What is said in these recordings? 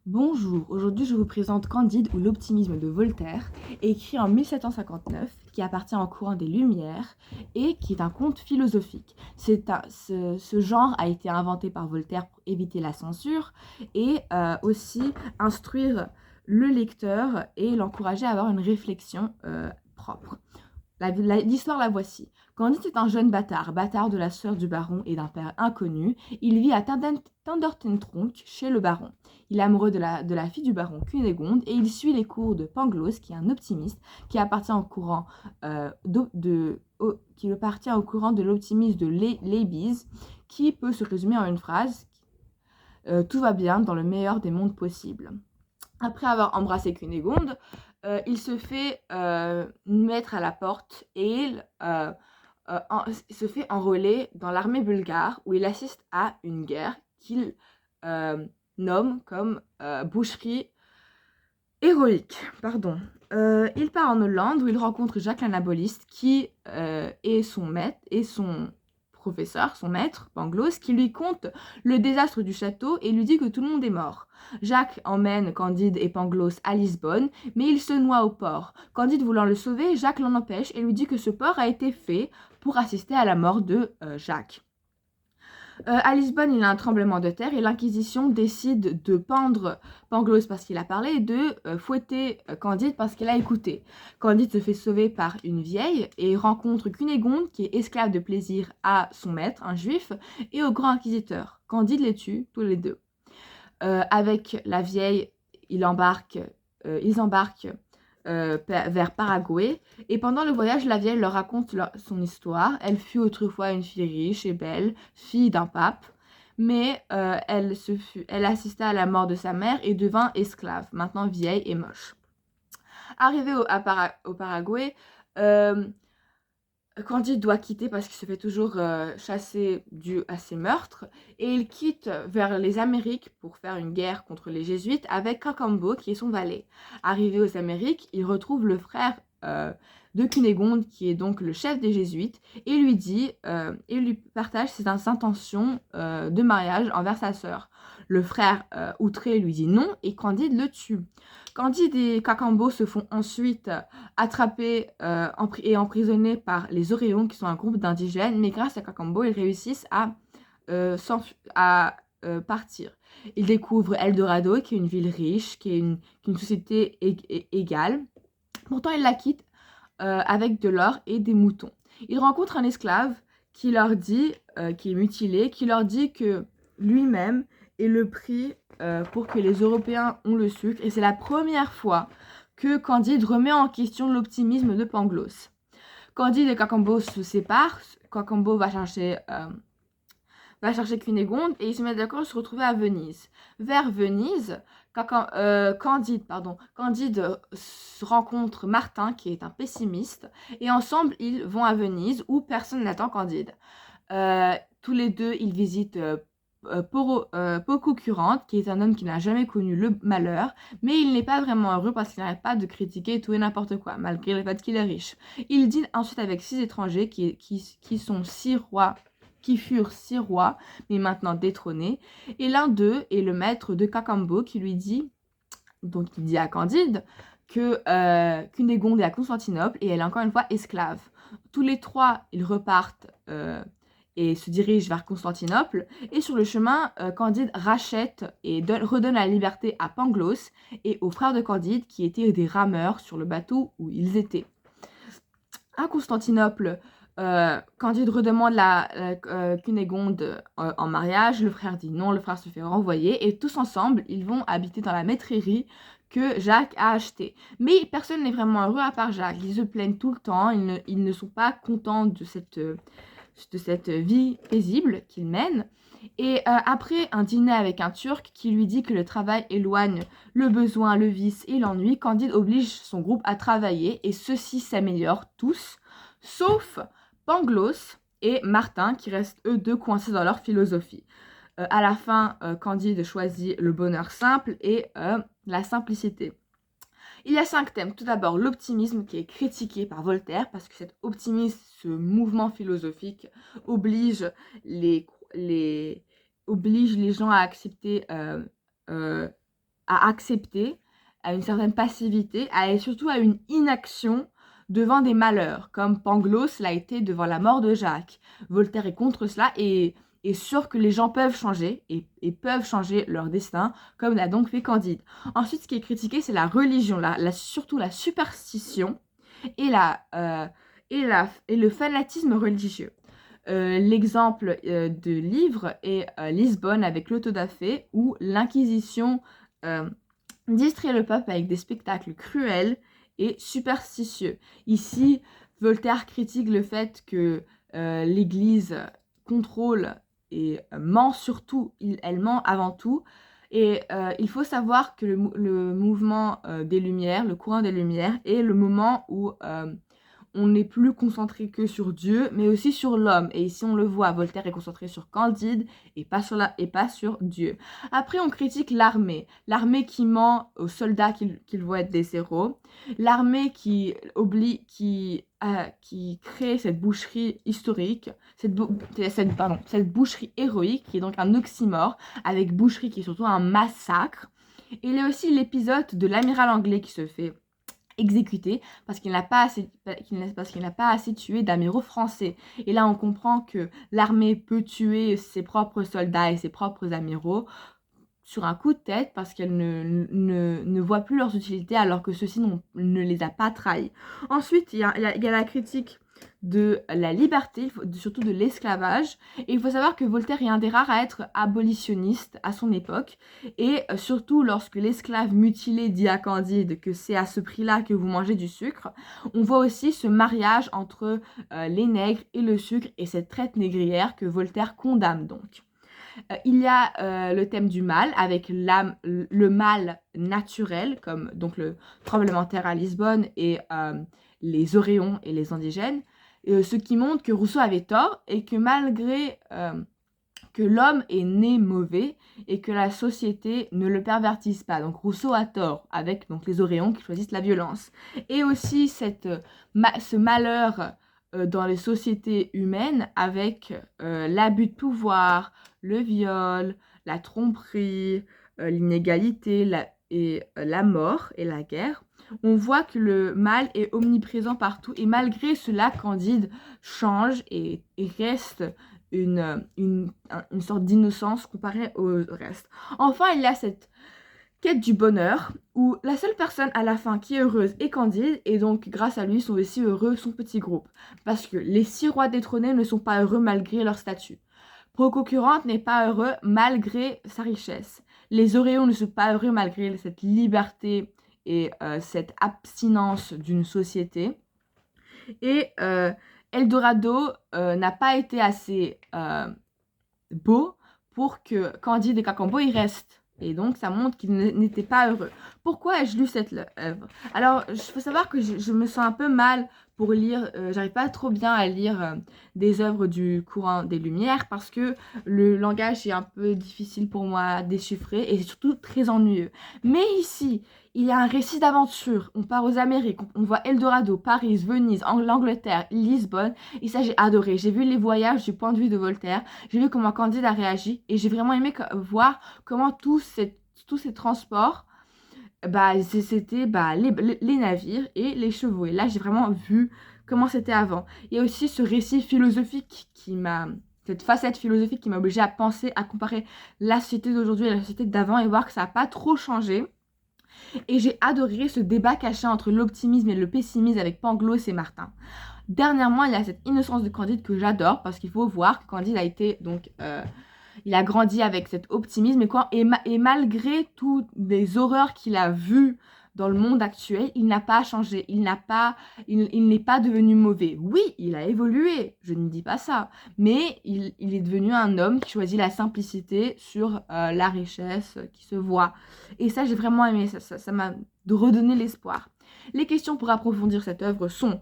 Bonjour, aujourd'hui je vous présente Candide ou l'optimisme de Voltaire, écrit en 1759, qui appartient au courant des Lumières et qui est un conte philosophique. Ce genre a été inventé par Voltaire pour éviter la censure et aussi instruire le lecteur et l'encourager à avoir une réflexion propre. L'histoire la voici. Candide est un jeune bâtard de la sœur du baron et d'un père inconnu. Il vit à Tindertentronckh chez le baron. Il est amoureux de la fille du baron Cunégonde et il suit les cours de Pangloss, qui est un optimiste qui appartient au courant de l'optimisme de Leibniz, qui peut se résumer en une phrase tout va bien dans le meilleur des mondes possibles. Après avoir embrassé Cunégonde, il se fait mettre à la porte et il se fait enrôler dans l'armée bulgare où il assiste à une guerre qu'il nomme comme boucherie héroïque. Pardon. Il part en Hollande où il rencontre Jacques l'Anaboliste qui est son maître et son professeur, son maître, Pangloss, qui lui conte le désastre du château et lui dit que tout le monde est mort. Jacques emmène Candide et Pangloss à Lisbonne, mais il se noie au port. Candide voulant le sauver, Jacques l'en empêche et lui dit que ce port a été fait pour assister à la mort de Jacques. À Lisbonne, il y a un tremblement de terre et l'Inquisition décide de pendre Pangloss parce qu'il a parlé et de fouetter Candide parce qu'il a écouté. Candide se fait sauver par une vieille et rencontre Cunégonde qui est esclave de plaisir à son maître, un juif, et au grand inquisiteur. Candide les tue tous les deux. Avec la vieille, ils embarquent vers Paraguay. Et pendant le voyage, la vieille leur raconte son histoire. Elle fut autrefois une fille riche et belle, fille d'un pape, mais elle assista à la mort de sa mère et devint esclave, maintenant vieille et moche. Arrivée au Paraguay, Candide doit quitter parce qu'il se fait toujours chasser dû à ses meurtres et il quitte vers les Amériques pour faire une guerre contre les Jésuites avec Cacambo qui est son valet. Arrivé aux Amériques, il retrouve le frère de Cunégonde qui est donc le chef des Jésuites et lui partage ses intentions de mariage envers sa sœur. Le frère outré lui dit non et Candide le tue. Candide et Cacambo se font ensuite attrapés et emprisonnés par les Oréons, qui sont un groupe d'indigènes, mais grâce à Cacambo, ils réussissent à partir. Ils découvrent Eldorado, qui est une ville riche, qui est une société égale. Pourtant, ils la quittent avec de l'or et des moutons. Ils rencontrent un esclave qui leur dit, qui est mutilé, qui leur dit que lui-même est le prix pour que les Européens ont le sucre. Et c'est la première fois que Candide remet en question l'optimisme de Pangloss. Candide et Cacambo se séparent. Cacambo va chercher Cunégonde et ils se mettent d'accord de se retrouver à Venise. Vers Venise, Candide rencontre Martin qui est un pessimiste et ensemble ils vont à Venise où personne n'attend Candide. Tous les deux ils visitent Pococurante qui est un homme qui n'a jamais connu le malheur, mais il n'est pas vraiment heureux parce qu'il n'arrête pas de critiquer tout et n'importe quoi malgré le fait qu'il est riche. Il dîne ensuite avec 6 étrangers qui sont 6 rois qui furent 6 rois, mais maintenant détrônés. Et l'un d'eux est le maître de Cacambo qui lui dit, donc il dit à Candide, que Cunégonde est à Constantinople et elle est encore une fois esclave. Tous les trois, ils repartent et se dirigent vers Constantinople. Et sur le chemin, Candide rachète et redonne la liberté à Pangloss et aux frères de Candide qui étaient des rameurs sur le bateau où ils étaient. À Constantinople, Candide redemande Cunégonde en mariage. Le frère dit non, le frère se fait renvoyer et tous ensemble, ils vont habiter dans la maîtrerie que Jacques a achetée. Mais personne n'est vraiment heureux à part Jacques. Ils se plaignent tout le temps, ils ne sont pas contents de cette vie paisible qu'ils mènent. Et après un dîner avec un Turc qui lui dit que le travail éloigne le besoin, le vice et l'ennui, Candide oblige son groupe à travailler et ceux-ci s'améliorent tous, sauf Pangloss et Martin qui restent eux deux coincés dans leur philosophie. À la fin, Candide choisit le bonheur simple et la simplicité. Il y a 5 thèmes. Tout d'abord, l'optimisme qui est critiqué par Voltaire parce que cet optimisme, ce mouvement philosophique, oblige les gens à accepter à accepter, à une certaine passivité, et surtout à une inaction devant des malheurs, comme Pangloss l'a été devant la mort de Jacques. Voltaire est contre cela et est sûr que les gens peuvent changer et peuvent changer leur destin, comme l'a donc fait Candide. Ensuite, ce qui est critiqué, c'est la religion, surtout la superstition et, et le fanatisme religieux. L'exemple de livre est Lisbonne avec l'autodafé, où l'Inquisition distrait le peuple avec des spectacles cruels et superstitieux. Ici, Voltaire critique le fait que l'Église contrôle et ment surtout, elle ment avant tout. Et il faut savoir que le mouvement des Lumières, le courant des Lumières, est le moment où on n'est plus concentré que sur Dieu, mais aussi sur l'homme. Et ici, on le voit, Voltaire est concentré sur Candide et pas sur Dieu. Après, on critique l'armée. L'armée qui ment aux soldats qu'ils voient être des héros. L'armée qui crée cette boucherie historique, cette boucherie héroïque, qui est donc un oxymore, avec boucherie qui est surtout un massacre. Et il y a aussi l'épisode de l'amiral anglais qui se fait exécuté parce qu'il n'a pas assez tué d'amiraux français. Et là, on comprend que l'armée peut tuer ses propres soldats et ses propres amiraux sur un coup de tête parce qu'elle ne voit plus leurs utilités alors que ceux-ci ne les a pas trahis. Ensuite, il y a la critique de la liberté, surtout de l'esclavage. Et il faut savoir que Voltaire est un des rares à être abolitionniste à son époque. Et surtout lorsque l'esclave mutilé dit à Candide que c'est à ce prix-là que vous mangez du sucre, on voit aussi ce mariage entre les nègres et le sucre et cette traite négrière que Voltaire condamne donc. Il y a le thème du mal, avec le mal naturel, comme donc le tremblement de terre à Lisbonne et les Oréons et les indigènes, ce qui montre que Rousseau avait tort et que malgré que l'homme est né mauvais et que la société ne le pervertisse pas. Donc Rousseau a tort avec donc, les Oréons qui choisissent la violence. Et aussi ce malheur dans les sociétés humaines avec l'abus de pouvoir, le viol, la tromperie, l'inégalité la mort et la guerre. On voit que le mal est omniprésent partout et malgré cela, Candide change et reste une sorte d'innocence comparée au reste. Enfin, il y a cette quête du bonheur où la seule personne à la fin qui est heureuse est Candide et donc grâce à lui sont aussi heureux son petit groupe. Parce que les 6 rois détrônés ne sont pas heureux malgré leur statut. Procurante n'est pas heureux malgré sa richesse. Les Oréons ne sont pas heureux malgré cette liberté et cette abstinence d'une société. Et Eldorado n'a pas été assez beau pour que Candide et Cacambo y restent. Et donc, ça montre qu'ils n'étaient pas heureux. Pourquoi ai-je lu cette œuvre? Alors, il faut savoir que je me sens un peu mal pour lire, j'arrive pas trop bien à lire des œuvres du courant des Lumières parce que le langage est un peu difficile pour moi à déchiffrer et c'est surtout très ennuyeux. Mais ici, il y a un récit d'aventure. On part aux Amériques, on voit Eldorado, Paris, Venise, l'Angleterre, Lisbonne. Et ça, j'ai adoré. J'ai vu les voyages du point de vue de Voltaire. J'ai vu comment Candide a réagi. Et j'ai vraiment aimé voir comment tous ces transports, c'était les navires et les chevaux. Et là, j'ai vraiment vu comment c'était avant. Il y a aussi ce récit philosophique cette facette philosophique qui m'a obligée à penser, à comparer la société d'aujourd'hui et la société d'avant et voir que ça n'a pas trop changé. Et j'ai adoré ce débat caché entre l'optimisme et le pessimisme avec Pangloss et Martin. Dernièrement, il y a cette innocence de Candide que j'adore parce qu'il faut voir que Candide a été donc il a grandi avec cet optimisme et malgré toutes les horreurs qu'il a vues dans le monde actuel, il n'a pas changé, il n'est pas devenu mauvais. Oui, il a évolué, je ne dis pas ça, mais il est devenu un homme qui choisit la simplicité sur la richesse qui se voit. Et ça, j'ai vraiment aimé, ça m'a redonné l'espoir. Les questions pour approfondir cette œuvre sont: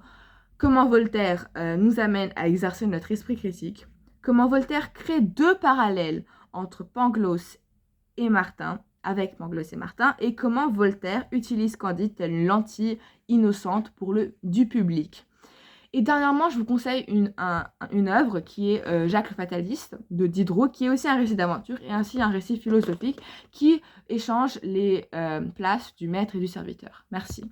comment Voltaire nous amène à exercer notre esprit critique? Comment Voltaire crée 2 parallèles entre Pangloss et Martin, avec Pangloss et Martin, et comment Voltaire utilise Candide telle une lentille innocente pour du public. Et dernièrement, je vous conseille une œuvre qui est Jacques le Fataliste de Diderot, qui est aussi un récit d'aventure et ainsi un récit philosophique qui échange les places du maître et du serviteur. Merci.